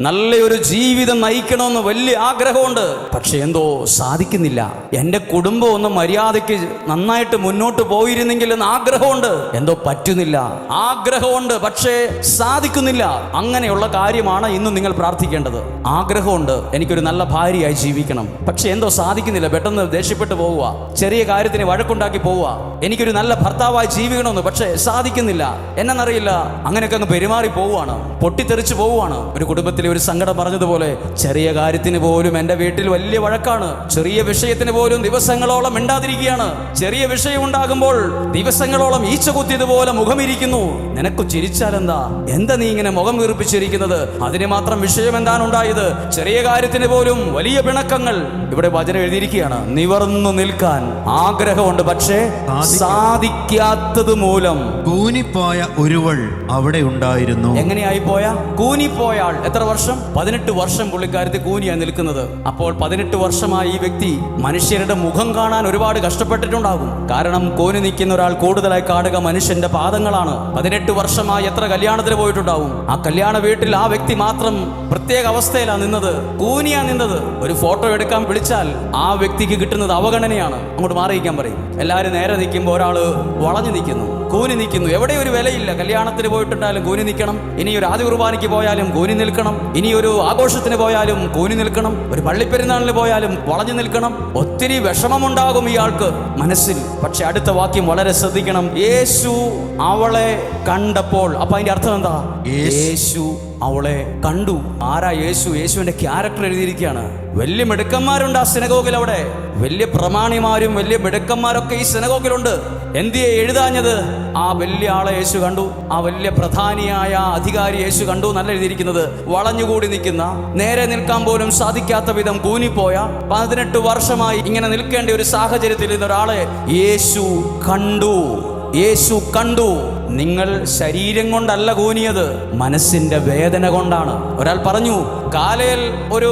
നല്ലൊരു ജീവിതം നയിക്കണമെന്ന് വലിയ ആഗ്രഹമുണ്ട്. പക്ഷെ എന്തോ സാധിക്കുന്നില്ല. എൻ്റെ കുടുംബം ഒന്ന് മര്യാദയ്ക്ക് നന്നായിട്ട് മുന്നോട്ട് പോയിരുന്നെങ്കിൽ എന്ന് ആഗ്രഹമുണ്ട്. എന്തോ പറ്റുന്നില്ല. ആഗ്രഹമുണ്ട്, പക്ഷേ സാധിക്കുന്നില്ല. അങ്ങനെയുള്ള കാര്യമാണ് ഇന്ന് നിങ്ങൾ പ്രാർത്ഥിക്കേണ്ടത്. ആഗ്രഹമുണ്ട്, എനിക്കൊരു നല്ല ഭാര്യയായി ജീവിക്കണം, പക്ഷെ എന്തോ സാധിക്കുന്നില്ല. പെട്ടെന്ന് ദേഷ്യപ്പെട്ട് പോവുക, ചെറിയ കാര്യത്തിന് വഴക്കുണ്ടാക്കി പോവുക. എനിക്കൊരു നല്ല ഭർത്താവായി ജീവിക്കണമെന്ന്, പക്ഷെ സാധിക്കുന്നില്ല. എന്നറിയില്ല, അങ്ങനെയൊക്കെ അങ്ങ് പെരുമാറി പോവുകയാണ്, പൊട്ടിത്തെറിച്ച് പോവുകയാണ്. ഒരു കുടുംബത്തിൽ ഒരു സങ്കടം പറഞ്ഞതുപോലെ, ചെറിയ കാര്യത്തിന് പോലും എൻ്റെ വീട്ടിൽ വലിയ വഴക്കാണ്. ചെറിയ വിഷയത്തിന് പോലും ദിവസങ്ങളോളം മിണ്ടാതിരിക്കുകയാണ്. ചെറിയ വിഷയം ഉണ്ടാകുമ്പോൾ ദിവസങ്ങളോളം ഈച്ച കുത്തിയതുപോലെ മുഖമിരിക്കുന്നു. നിനക്ക് ചിരിച്ചാലെന്താ? എന്താ നീ ഇങ്ങനെ മുഖം വീർപ്പിച്ചിരിക്കുന്നത്? അതിന് മാത്രം വിഷയം എന്താണ് ഉണ്ടായത്? ചെറിയ കാര്യത്തിന് പോലും വലിയ പിണക്കങ്ങൾ. ഇവിടെ വചനം എഴുതിയിരിക്കുകയാണ്, നിവർന്നു നിൽക്കാൻ ആഗ്രഹമുണ്ട്, പക്ഷേ സാധിക്കാത്തത് മൂലം കൂനിപ്പോയ ഒരുവൾ അവിടെ ഉണ്ടായിരുന്നു. എങ്ങനെയായി പോയ? കൂനിപ്പോയാൾ. എത്ര വർഷം? 18 വർഷം പുള്ളിക്കാരത്തെ കൂനിയാണ് നിൽക്കുന്നത്. അപ്പോൾ 18 വർഷമായി ഈ വ്യക്തി മനുഷ്യരുടെ മുഖം കാണാൻ ഒരുപാട് കഷ്ടപ്പെട്ടിട്ടുണ്ടാകും. കാരണം കൂനി നിൽക്കുന്ന ഒരാൾ കൂടുതലായി കാണുക മനുഷ്യന്റെ പാദങ്ങളാണ്. 18 വർഷമായി എത്ര കല്യാണത്തിന് പോയിട്ടുണ്ടാവും. ആ കല്യാണ വീട്ടിൽ ആ വ്യക്തി മാത്രം പ്രത്യേക അവസ്ഥയിലാണ് നിന്നത്, കൂനിയാ നിന്നത്. ഒരു ഫോട്ടോ എടുക്കാൻ വിളിച്ചാൽ ആ വ്യക്തിക്ക് കിട്ടുന്നത് അവഗണനയാണ്. അങ്ങോട്ട് മാറിയിക്കാൻ പറയും. എല്ലാവരും നേരെ നിൽക്കുമ്പോൾ ഒരാള് വളഞ്ഞു നിൽക്കുന്നു, കൂനി നിൽക്കുന്നു. എവിടെ ഒരു വിലയില്ല. കല്യാണത്തിന് പോയിട്ടുണ്ടായാലും കൂനി നിൽക്കണം, ഇനി ഒരു ആദ്യ കുർബാനയ്ക്ക് പോയാലും കൂനി നിൽക്കണം, ഇനി ഒരു ആഘോഷത്തിന് പോയാലും കൂനി നിൽക്കണം, ഒരു പള്ളിപ്പെരുന്നാളിന് പോയാലും വളഞ്ഞു നിൽക്കണം. ഒത്തിരി വിഷമമുണ്ടാകും ഇയാൾക്ക് മനസ്സിൽ. പക്ഷെ അടുത്ത വാക്യം വളരെ ശ്രദ്ധിക്കണം. യേശു അവളെ കണ്ടപ്പോൾ. അപ്പൊ അതിന്റെ അർത്ഥം എന്താ? യേശു അവളെ കണ്ടു. ആരാ യേശു? യേശുവിന്റെ ക്യാരക്ടർ എഴുതിയിരിക്കുകയാണ്. വലിയ മിടുക്കന്മാരുണ്ട് ആ സിനഗോഗിൽ. അവിടെ വലിയ പ്രമാണിമാരും വലിയ മിടുക്കന്മാരൊക്കെ ഈ സിനഗോഗിലുണ്ട്. എന്തിയെ എഴുതാഞ്ഞത്? ആ വലിയ ആളെ യേശു കണ്ടു, ആ വലിയ പ്രധാനിയായ അധികാരി യേശു കണ്ടു. നല്ല എഴുതിയിരിക്കുന്നത്, വളഞ്ഞുകൂടി നിൽക്കുന്ന, നേരെ നിൽക്കാൻ പോലും സാധിക്കാത്ത വിധം കൂനിപ്പോയ, 18 വർഷമായി ഇങ്ങനെ നിൽക്കേണ്ട ഒരു സാഹചര്യത്തിൽ ഇരുന്ന ഒരാളെ യേശു കണ്ടു. യേശു കണ്ടു. നിങ്ങൾ ശരീരം കൊണ്ടല്ല കൂനിയത്, മനസ്സിന്റെ വേദന കൊണ്ടാണ്. ഒരാൾ പറഞ്ഞു, കാലിൽ ഒരു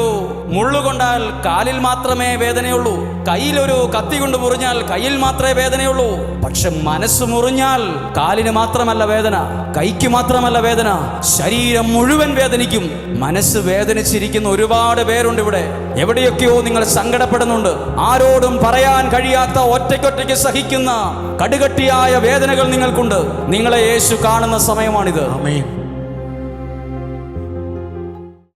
മുള്ളു കൊണ്ടാൽ കാലിൽ മാത്രമേ വേദനയുള്ളൂ, കയ്യിലൊരു കത്തി കൊണ്ട് മുറിഞ്ഞാൽ കയ്യിൽ മാത്രമേ വേദനയുള്ളൂ. പക്ഷെ മനസ്സ് മുറിഞ്ഞാൽ കാലിന് മാത്രമല്ല വേദന, കൈക്ക് മാത്രമല്ല വേദന, ശരീരം മുഴുവൻ വേദനിക്കും. മനസ്സ് വേദനിച്ചിരിക്കുന്ന ഒരുപാട് പേരുണ്ട് ഇവിടെ. എവിടെയൊക്കെയോ നിങ്ങൾ സങ്കടപ്പെടുന്നുണ്ട്. ആരോടും പറയാൻ കഴിയാത്ത, ഒറ്റയ്ക്കൊറ്റയ്ക്ക് സഹിക്കുന്ന കടുകട്ടിയായ വേദനകൾ നിങ്ങൾക്കുണ്ട്. നിങ്ങളെ യേശു കാണുന്ന സമയമാണിത്. ആമേൻ.